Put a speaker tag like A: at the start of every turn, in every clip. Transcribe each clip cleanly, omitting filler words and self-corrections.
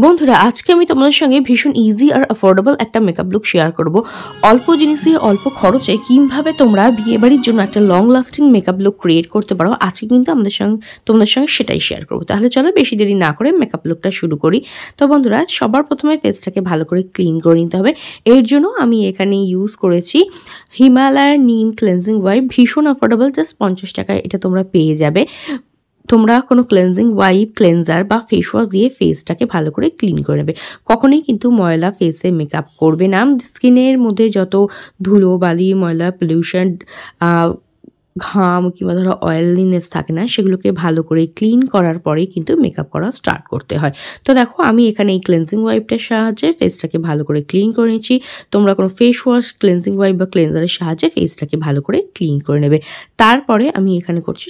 A: বন্ধুরা আজকে আমি তোমাদের সঙ্গে ভীষণ ইজি আর অ্যাফোর্ডেবল একটা মেকআপ লুক শেয়ার করব। অল্প জিনিসে অল্প খরচে কিভাবে তোমরা বিয়েবাড়ির জন্য একটা long lasting makeup look create করতে পারো, আজকে কিন্তু তোমাদের সঙ্গে সেটাই শেয়ার করবো। তাহলে চলো বেশি দেরি না করে মেকআপ লুকটা শুরু করি। তো বন্ধুরা সবার প্রথমে ফেসটাকে ভালো করে ক্লিন করে নিতে হবে। এর জন্য আমি এখানে ইউজ করেছি হিমালয়ার নিম ক্লেন্সিং ওয়াইপ, ভীষণ অ্যাফোর্ডেবল, জাস্ট 50 টাকায় এটা তোমরা পেয়ে যাবে। তোমরা কোনো ক্লেন্সিং ওয়াইপ, ক্লেন্সার বা ফেস ওয়াশ দিয়ে ফেসটাকে ভালো করে ক্লিন করে নেবে। কখনোই কিন্তু ময়লা ফেসে মেকআপ করবে না। স্কিনের মধ্যে যত ধুলো বালি, ময়লা, পলিউশন, ঘাম কিংবা ধরো অয়েলিনেস থাকে না, সেগুলোকে ভালো করে ক্লিন করার পরেই কিন্তু মেকআপ করা স্টার্ট করতে হয়। তো দেখো আমি এখানে এই ক্লেন্সিং ওয়াইপটার সাহায্যে ফেসটাকে ভালো করে ক্লিন করে নিয়েছি। তোমরা কোনো ফেস ওয়াশ, ক্লেন্সিং ওয়াইপ বা ক্লেন্সারের সাহায্যে ফেসটাকে ভালো করে ক্লিন করে নেবে। তারপরে আমি এখানে করছি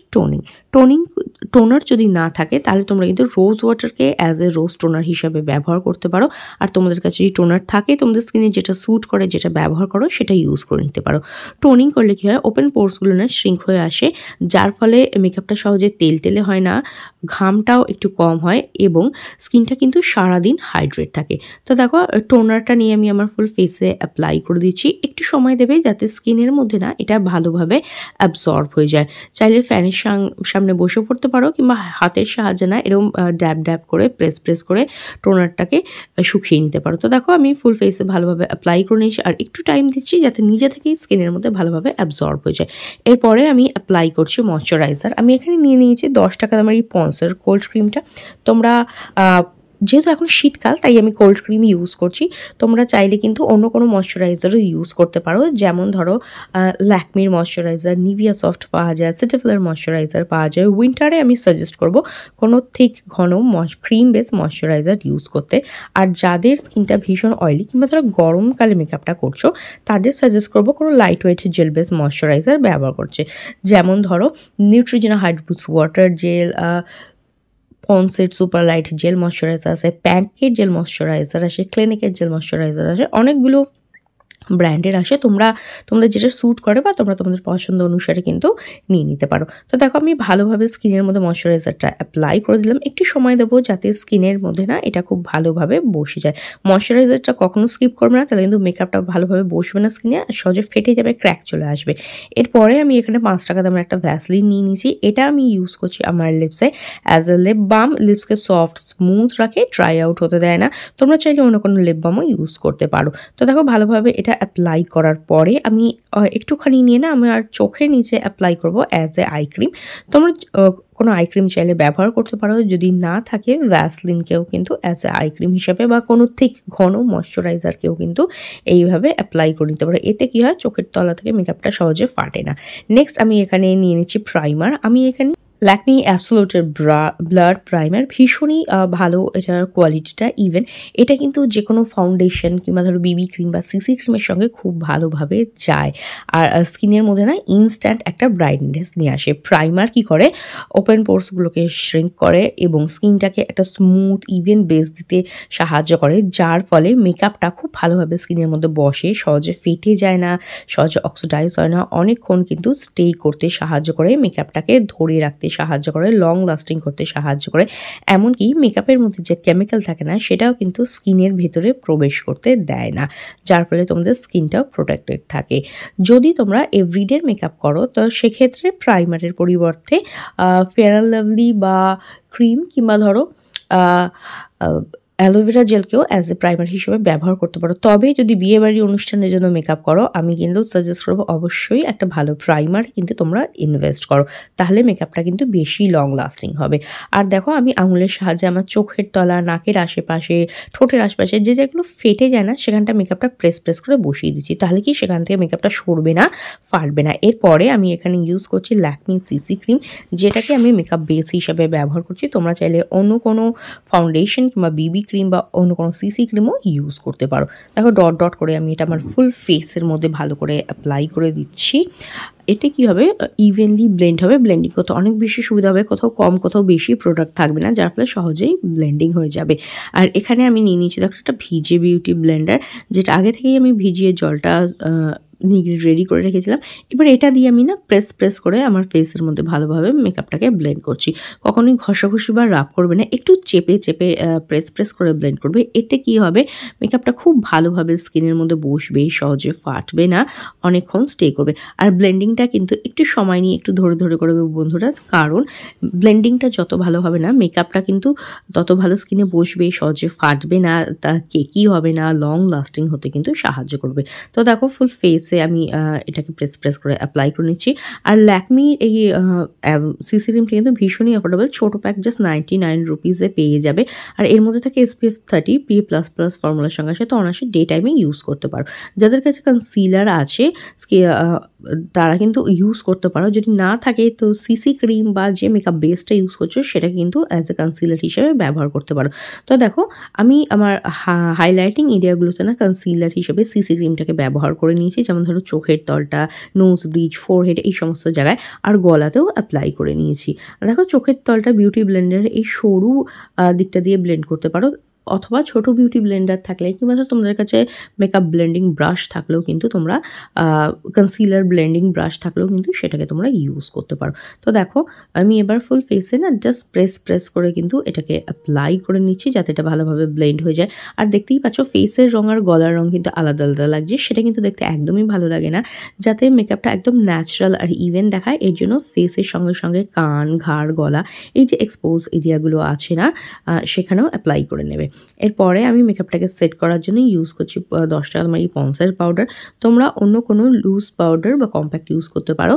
A: টোনার যদি না থাকে তাহলে তোমরা কিন্তু রোজ ওয়াটারকে অ্যাজ এ রোজ টোনার হিসাবে ব্যবহার করতে পারো। আর তোমাদের কাছে যদি টোনার থাকে, তোমাদের স্কিনে যেটা স্যুট করে, যেটা ব্যবহার করো, সেটা ইউজ করে নিতে পারো। টোনিং করলে কী হয়, ওপেন পোর্সগুলো না শ্রিঙ্ক হয়ে আসে, যার ফলে মেকআপটা সহজে তেলে হয় না, ঘামটাও একটু কম হয় এবং স্কিনটা কিন্তু সারাদিন হাইড্রেট থাকে। তো দেখো টোনারটা নিয়ে আমি আমার ফুল ফেসে অ্যাপ্লাই করে দিচ্ছি। একটু সময় দেবে যাতে স্কিনের মধ্যে না এটা ভালোভাবে অ্যাবজর্ব হয়ে যায়। চাইলে ফ্যানের সামনে বসে পড়তে পারো কিংবা হাতের সাহায্যে না এরকম ড্যাব করে প্রেস করে টোনারটাকে শুকিয়ে নিতে পারো। তো দেখো আমি ফুল ফেসে ভালোভাবে অ্যাপ্লাই করে নিয়েছি আর একটু টাইম দিচ্ছি যাতে নিজে থেকেই স্কিনের মধ্যে ভালোভাবে অ্যাবজর্ব হয়ে যায়। এরপরে আমি অ্যাপ্লাই করছি ময়শ্চারাইজার। আমি এখানে নিয়ে নিয়েছি 10 টাকা দামের এই পন্সের কোল্ড ক্রিমটা। তোমরা যেহেতু এখন শীতকাল তাই আমি কোল্ড ক্রিম ইউজ করছি। তোমরা চাইলে কিন্তু অন্য কোনো ময়শ্চারাইজারও ইউজ করতে পারো, যেমন ধরো ল্যাকমির ময়শ্চারাইজার, নিভিয়া সফট পাওয়া যায়, সিটাফিলের ময়শ্চারাইজার পাওয়া যায়। উইন্টারে আমি সাজেস্ট করব কোনো থিক ঘন ক্রিম বেস ময়শ্চারাইজার ইউজ করতে। আর যাদের স্কিনটা ভীষণ অয়েলি কিংবা ধরো গরমকালে মেকআপটা করছো, তাদের সাজেস্ট করব কোনো lightweight gel base moisturiser ব্যবহার করছে, যেমন ধরো Neutrogena hydro boost water gel, পন্সের সুপার লাইট জেল ময়শ্চারাইজার আছে, প্যাকের জেল ময়শ্চারাইজার আছে, ক্লিনিকের জেল ময়শ্চারাইজার আছে, অনেকগুলো ব্র্যান্ডের আসে। তোমাদের যেটা স্যুট করে বা তোমাদের পছন্দ অনুসারে কিন্তু নিয়ে নিতে পারো। তো দেখো আমি ভালোভাবে স্কিনের মধ্যে ময়শ্চারাইজারটা অ্যাপ্লাই করে দিলাম। একটু সময় দেবো যাতে স্কিনের মধ্যে না এটা খুব ভালোভাবে বসে যায়। ময়শ্চারাইজারটা কখনো স্কিপ করবে না, তাহলে কিন্তু মেকআপটা ভালোভাবে বসবে না স্কিনে, সহজে ফেটে যাবে, ক্র্যাক চলে আসবে। এরপরে আমি এখানে 5 টাকা দামের একটা ভ্যাসলিন নিয়ে নিয়েছি। এটা আমি ইউজ করছি আমার লিপসে অ্যাজ এ লিপ বাম। লিপসকে সফট স্মুথ রাখে, ড্রাই আউট হতে দেয় না। তোমরা চাইলে অন্য কোনো লিপ বামও ইউজ করতে পারো। তো দেখো ভালোভাবে এটা অ্যাপ্লাই করার পরে আমি একটুখানি নিয়ে না আমার চোখের নিচে অ্যাপ্লাই করব অ্যাজ এ আই ক্রিম। তোমরা কোনো আই ক্রিম চাইলে ব্যবহার করতে পারো, যদি না থাকে ভ্যাসলিনকেও কিন্তু অ্যাজ এ আই ক্রিম হিসাবে বা কোনো থিক ঘন ময়শ্চারাইজারকেও কিন্তু এইভাবে অ্যাপ্লাই করে নিতে পারো। এতে কী হয়, চোখের তলা থেকে মেকআপটা সহজে ফাটে না। নেক্সট আমি এখানে নিয়ে নিচ্ছি প্রাইমার। আমি এখানে ল্যাকমি অ্যাবসোলুটের ব্লার প্রাইমার, ভীষণই ভালো এটার কোয়ালিটিটা। ইভেন এটা কিন্তু যে কোনো ফাউন্ডেশন কিংবা ধরো বিবি ক্রিম বা সিসি ক্রিমের সঙ্গে খুব ভালোভাবে যায় আর স্কিনের মধ্যে না ইনস্ট্যান্ট একটা ব্রাইটনেস নিয়ে আসে। প্রাইমার কি করে, ওপেন পোর্সগুলোকে শ্রিঙ্ক করে এবং স্কিনটাকে একটা স্মুথ ইভেন বেস দিতে সাহায্য করে, যার ফলে মেকআপটা খুব ভালোভাবে স্কিনের মধ্যে বসে, সহজে ফেটে যায় না, সহজে অক্সিডাইজ হয় না, অনেকক্ষণ কিন্তু স্টে করতে সাহায্য করে, মেকআপটাকে ধরে রাখতে সাহায্য করে, লং লাস্টিং করতে সাহায্য করে। এমনকি মেকআপের মধ্যে যে কেমিক্যাল থাকে না, সেটাও কিন্তু স্কিনের ভেতরে প্রবেশ করতে দেয় না, যার ফলে তোমাদের স্কিনটাও প্রোটেক্টেড থাকে। যদি তোমরা এভরিডে মেকআপ করো তো সেক্ষেত্রে প্রাইমারের পরিবর্তে ফেয়ার অ্যান্ড লাভলি বা ক্রিম কিংবা ধরো অ্যালোভেরা জেলকেও অ্যাজ এ প্রাইমার হিসেবে ব্যবহার করতে পারো। তবে যদি বিয়েবাড়ি অনুষ্ঠানের জন্য মেকআপ করো, আমি কিন্তু সাজেস্ট করবো অবশ্যই একটা ভালো প্রাইমার কিন্তু তোমরা ইনভেস্ট করো, তাহলে মেকআপটা কিন্তু বেশি লং লাস্টিং হবে। আর দেখো আমি আঙুলের সাহায্যে আমার চোখের তলা, নাকের আশেপাশে, ঠোঁটের আশেপাশে যেগুলো ফেটে যায় না, সেখানটা মেকআপটা প্রেস করে বসিয়ে দিচ্ছি, তাহলে কি সেখান থেকে মেকআপটা সরবে না, ফাটবে না। এরপরে আমি এখানে ইউজ করছি ল্যাকমি সিসি ক্রিম, যেটাকে আমি মেকআপ বেস হিসাবে ব্যবহার করছি। তোমরা চাইলে অন্য কোনো ফাউন্ডেশন কিংবা বিবি ক্রিম বা অন্য কোনো সিসি ক্রিমও ইউজ করতে পারো। দেখো ডট করে আমি এটা আমার ফুল ফেসের মধ্যে ভালো করে অ্যাপ্লাই করে দিচ্ছি। এতে কি হবে, ইভেনলি ব্লেন্ড হবে, ব্লেন্ডিং করতে অনেক বেশি সুবিধা হবে, কোথাও কম কোথাও বেশি প্রোডাক্ট থাকবে না, যার ফলে সহজেই ব্লেন্ডিং হয়ে যাবে। আর এখানে আমি নিয়ে নিচ্ছি দেখো একটা ভিজে বিউটি ব্লেন্ডার, যেটা আগে থেকেই আমি ভিজিয়ে জলটা রেডি করে রেখেছিলাম। এবার এটা দিয়ে আমি না প্রেস করে আমার ফেসের মধ্যে ভালোভাবে মেকআপটাকে ব্লেন্ড করছি। কখনোই ঘষাঘষি বা রাব করবে না, একটু চেপে প্রেস করে ব্লেন্ড করবে। এতে কি হবে, মেকআপটা খুব ভালোভাবে স্কিনের মধ্যে বসবে, সহজে ফাটবে না, অনেকক্ষণ স্টে করবে। আর ব্লেন্ডিংটা কিন্তু একটু সময় নিয়ে একটু ধরে করবে বন্ধুরা, কারণ ব্লেন্ডিংটা যত ভালো হবে না মেকআপটা কিন্তু তত ভালো স্কিনে বসবে, সহজে ফাটবে না, তা কেকি হবে না, লং লাস্টিং হতে কিন্তু সাহায্য করবে। তো দেখো ফুল ফেসে আমি এটাকে প্রেস করে অ্যাপ্লাই করে নিচ্ছি। আর ল্যাকমির এই সিসি ক্রিমটা কিন্তু ভীষণই অ্যাফোর্ডেবল, ছোটো প্যাক জাস্ট 99 রুপিসে পেয়ে যাবে। আর এর মধ্যে থাকে SPF 30 PA++ ফর্মুলার সঙ্গে আসে, তো অনায়াসে ডে টাইমে ইউজ করতে পারো। যাদের কাছে কনসিলার আছে তারা কিন্তু ইউজ করতে পারো, যদি না থাকে তো সিসি ক্রিম বা যে মেকআপ বেসটা ইউজ করছো সেটা কিন্তু অ্যাজ এ কনসিলার হিসেবে ব্যবহার করতে পারো। তো দেখো আমি আমার হাইলাইটিং এরিয়াগুলোতে না কনসিলার হিসেবে সিসি ক্রিমটাকে ব্যবহার করে নিয়েছি, যেমন ধরো চোখের তলটা, নোজ ব্রিজ, ফোরহেড, এই সমস্ত জায়গায়, আর গলাতেও অ্যাপ্লাই করে নিয়েছি। দেখো চোখের তলটা বিউটি ব্লেন্ডারের এই সরু দিকটা দিয়ে ব্লেন্ড করতে পারো, অথবা ছোট বিউটি ব্লেন্ডার থাকলে কিংবা তোমাদের কাছে মেকআপ ব্লেন্ডিং ব্রাশ থাকলেও কিন্তু তোমরা কনসিলার ব্লেন্ডিং ব্রাশ থাকলেও কিন্তু সেটাকে তোমরা ইউজ করতে পারো। তো দেখো আমি এবার ফুল ফেসে না জাস্ট প্রেস করে কিন্তু এটাকে অ্যাপ্লাই করে নিচ্ছি, যাতে এটা ভালোভাবে ব্লেন্ড হয়ে যায়। আর দেখতেই পাচ্ছ ফেসের রং আর গলার রং কিন্তু আলাদা লাগছে, সেটা কিন্তু দেখতে একদমই ভালো লাগে না। যাতে মেকআপটা একদম ন্যাচারাল আর ইভেন দেখায়, এর জন্য ফেসের সঙ্গে কান, ঘাড়, গলা, এই যে এক্সপোজ এরিয়াগুলো আছে না সেখানেও অ্যাপ্লাই করে নেবে। এরপরে আমি মেকআপটাকে সেট করার জন্য ইউজ করছি 10 টাকা তোমার এই পন্সের পাউডার। তোমরা অন্য কোনো লুজ পাউডার বা কম্প্যাক্ট ইউজ করতে পারো।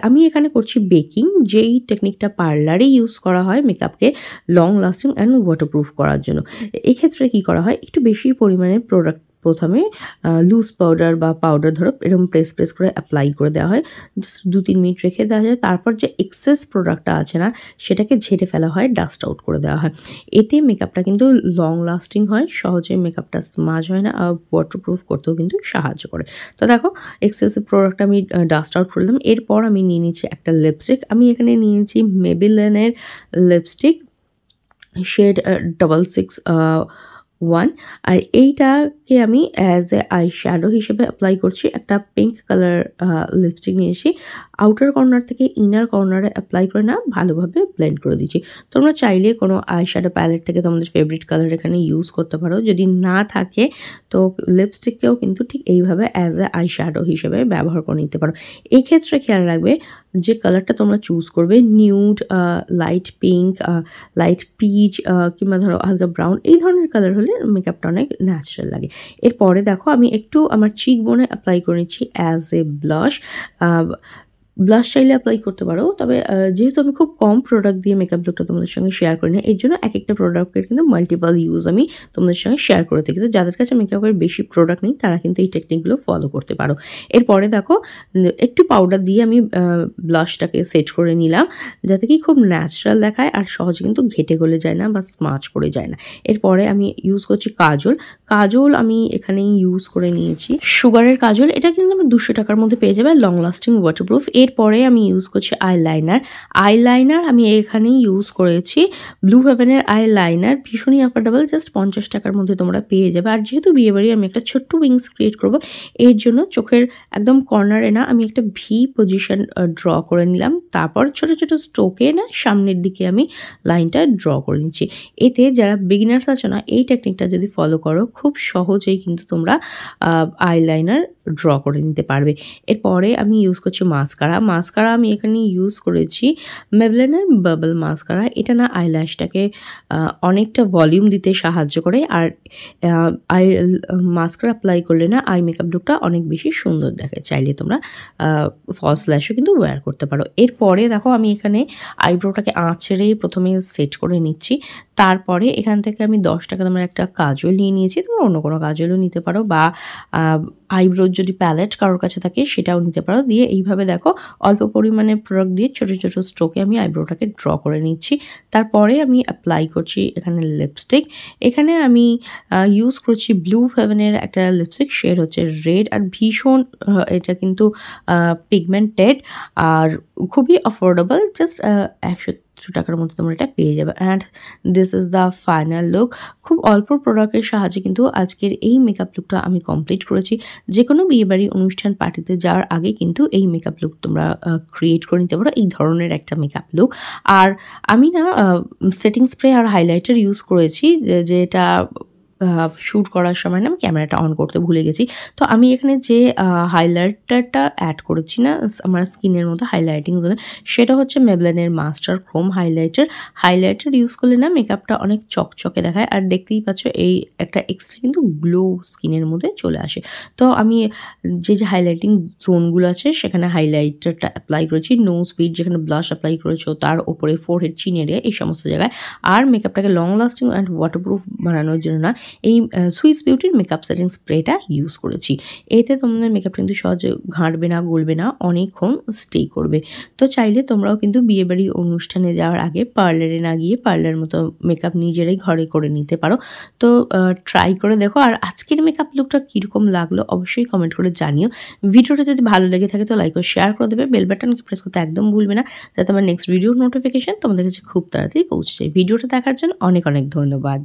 A: আমি এখানে করছি বেকিং, যেই টেকনিকটা পার্লারে ইউজ করা হয় মেকআপকে লং লাস্টিং অ্যান্ড ওয়াটারপ্রুফ করার জন্য। এক্ষেত্রে কি করা হয়, একটু বেশি পরিমাণে প্রোডাক্ট প্রথমে লুজ পাউডার বা পাউডার ধরো এরকম প্রেস করে অ্যাপ্লাই করে দেওয়া হয়, জাস্ট 2-3 মিনিট রেখে দেওয়া যায়। তারপর যে এক্সেস প্রোডাক্টটা আছে না সেটাকে ঝেড়ে ফেলা হয়, ডাস্ট আউট করে দেওয়া হয়। এতে মেকআপটা কিন্তু লং লাস্টিং হয়, সহজে মেকআপটা স্মাজ হয় না, আর ওয়াটারপ্রুফ করতেও কিন্তু সাহায্য করে। তো দেখো এক্সেসিভ প্রোডাক্ট আমি ডাস্ট আউট করে দিলাম। এরপর আমি নিয়ে নিচ্ছি একটা লিপস্টিক। আমি এখানে নিয়েছি মেবেলিনের লিপস্টিক শেড 661, আর এইটাকে আমি অ্যাজ এ আই শ্যাডো হিসেবে অ্যাপ্লাই করছি। একটা পিঙ্ক কালার লিপস্টিক নিয়েছি, আউটার কর্নার থেকে ইনার কর্নারে অ্যাপ্লাই করে না ভালোভাবে ব্লেন্ড করে দিচ্ছি। তোমরা চাইলে কোনো আই শ্যাডো প্যালেট থেকে তোমাদের ফেভারিট কালার এখানে ইউজ করতে পারো, যদি না থাকে তো লিপস্টিককেও কিন্তু ঠিক এইভাবে অ্যাজ এ আই শ্যাডো হিসেবে ব্যবহার করে নিতে পারো। এই ক্ষেত্রে খেয়াল রাখবে যে কালারটা তোমরা চুজ করবে, nude, light pink, light peach কিংবা ধরো হালকা ব্রাউন, এই ধরনের কালার হলে মেকআপটা অনেক ন্যাচারাল লাগে। এরপরে দেখো আমি একটু আমার চিক বোনে অ্যাপ্লাই করে নিচ্ছি অ্যাজ এ ব্লাশ। ব্লাশ চাইলে অ্যাপ্লাই করতে পারো, তবে যেহেতু আমি খুব কম প্রোডাক্ট দিয়ে মেকআপ লুকটা তোমাদের সঙ্গে শেয়ার করি না, এর জন্য এক একটা প্রোডাক্টের কিন্তু মাল্টিপল ইউজ আমি তোমাদের সঙ্গে শেয়ার করে থাকি। তো যাদের কাছে মেকআপের বেশি প্রোডাক্ট নেই তারা কিন্তু এই টেকনিকগুলো ফলো করতে পারো। এরপরে দেখো একটু পাউডার দিয়ে আমি ব্লাশটাকে সেট করে নিলাম, যাতে কি খুব ন্যাচারাল দেখায় আর সহজে কিন্তু ঘেটে গলে যায় না বা স্মাচ করে যায় না। এরপরে আমি ইউজ করছি কাজল আমি এখানে ইউজ করে নিয়েছি সুগারের কাজল, এটা কিন্তু আমি 200 টাকার মধ্যে পেয়ে যাবে, লং লাস্টিং ওয়াটারপ্রুফ। এরপরে আমি ইউজ করছি আইলাইনার আমি এখানে ইউজ করেছি ব্লু হেভেনের আইলাইনার, ভীষণই অ্যাফোর্ডেবল, জাস্ট 50 টাকার মধ্যে তোমরা পেয়ে যাবে। আর যেহেতু বিয়েবাড়ি আমি একটা ছোট্ট উইংস ক্রিয়েট করব, এর জন্য চোখের একদম কর্নারে না আমি একটা ভি পজিশন ড্র করে নিলাম, তারপর ছোট স্ট্রোকে না সামনের দিকে আমি লাইনটা ড্র করে নিচ্ছি। এতে যারা বিগিনার্স আছো না, এই টেকনিকটা যদি ফলো করো খুব সহজেই কিন্তু তোমরা আইলাইনার ড্র করে নিতে পারবে। এরপরে আমি ইউজ করছি মাস্কারা আমি এখানে ইউজ করেছি মেবলিনের বাবল মাস্কারা। এটা না আইল্যাশটাকে অনেকটা ভলিউম দিতে সাহায্য করে, আর মাস্কারা অ্যাপ্লাই করলে না আই মেকআপ লুকটা অনেক বেশি সুন্দর দেখে। চাইলে তোমরা ফলস ল্যাশও কিন্তু ওয়্যার করতে পারো। এরপরে দেখো আমি এখানে আইব্রোটাকে আঁচড়ে প্রথমে সেট করে নিচ্ছি, তারপরে এখান থেকে আমি 10 টাকা দামের একটা কাজল নিয়ে নিয়েছি, তোমরা অন্য কোনো কাজলও নিতে পারো, বা আইব্রোর যদি প্যালেট কারোর কাছে থাকে সেটাও নিতে পারো। দিয়ে এইভাবে দেখো অল্প পরিমাণে প্রোডাক্ট দিয়ে ছোট স্ট্রোকে আমি আইব্রোটাকে ড্র করে নিচ্ছি। তারপরে আমি অ্যাপ্লাই করছি এখানে লিপস্টিক। এখানে আমি ইউজ করছি ব্লু হেভেনের একটা লিপস্টিক, শেড হচ্ছে রেড, আর ভীষণ এটা কিন্তু পিগমেন্টেড আর খুবই অ্যাফোর্ডেবল, জাস্ট টাকার মধ্যে তোমরা এটা পেয়ে যাবে। And this is the final look. খুব অল্প প্রোডাক্টের সাহায্যে কিন্তু আজকের এই মেকআপ লুকটা আমি কমপ্লিট করেছি। যে কোনো বিয়েবাড়ি অনুষ্ঠান পার্টিতে যাওয়ার আগে কিন্তু এই মেকআপ লুক তোমরা ক্রিয়েট করে নিতে পারো, এই ধরনের একটা মেকআপ লুক। আর আমি না সেটিং স্প্রে আর হাইলাইটার ইউজ করেছি, যেটা শ্যুট করার সময় না আমি ক্যামেরাটা অন করতে ভুলে গেছি। তো আমি এখানে যে হাইলাইটারটা অ্যাড করেছি না আমার স্কিনের মধ্যে হাইলাইটিং জন্য, সেটা হচ্ছে মেবলিনের master chrome highlighter. Highlighter use করলে না মেকআপটা অনেক চকচকে দেখায়, আর দেখতেই পাচ্ছ এই একটা এক্সট্রা কিন্তু গ্লো স্কিনের মধ্যে চলে আসে। তো আমি যে হাইলাইটিং জোনগুলো আছে সেখানে হাইলাইটারটা অ্যাপ্লাই করেছি, নোজ পিট যেখানে ব্লাশ অ্যাপ্লাই করেছো তার ওপরে, ফোরহেড, চিন এরিয়া, এই সমস্ত জায়গায়। আর মেকআপটাকে লং লাস্টিং অ্যান্ড ওয়াটারপ্রুফ বানানোর জন্য না এই সুইস বিউটির মেকআপ সেটিং স্প্রেটা ইউজ করেছি। এতে তোমাদের মেকআপটা কিন্তু সহজে ঘাঁটবে না, গলবে না, অনেকক্ষণ স্টে করবে। তো চাইলে তোমরাও কিন্তু বিয়েবাড়ি অনুষ্ঠানে যাওয়ার আগে পার্লারে না গিয়ে পার্লার মতো মেকআপ নিজেরাই ঘরে করে নিতে পারো। তো ট্রাই করে দেখো। আর আজকের মেকআপ লুকটা কীরকম লাগলো অবশ্যই কমেন্ট করে জানিও। ভিডিওটা যদি ভালো লেগে থাকে তো লাইক ও শেয়ার করে দেবে, বেল বাটনকে প্রেস করতে একদম ভুলবে না, যাতে আমার নেক্সট ভিডিওর নোটিফিকেশন তোমাদের কাছে খুব তাড়াতাড়ি পৌঁছে যায়। ভিডিওটা দেখার জন্য অনেক অনেক ধন্যবাদ।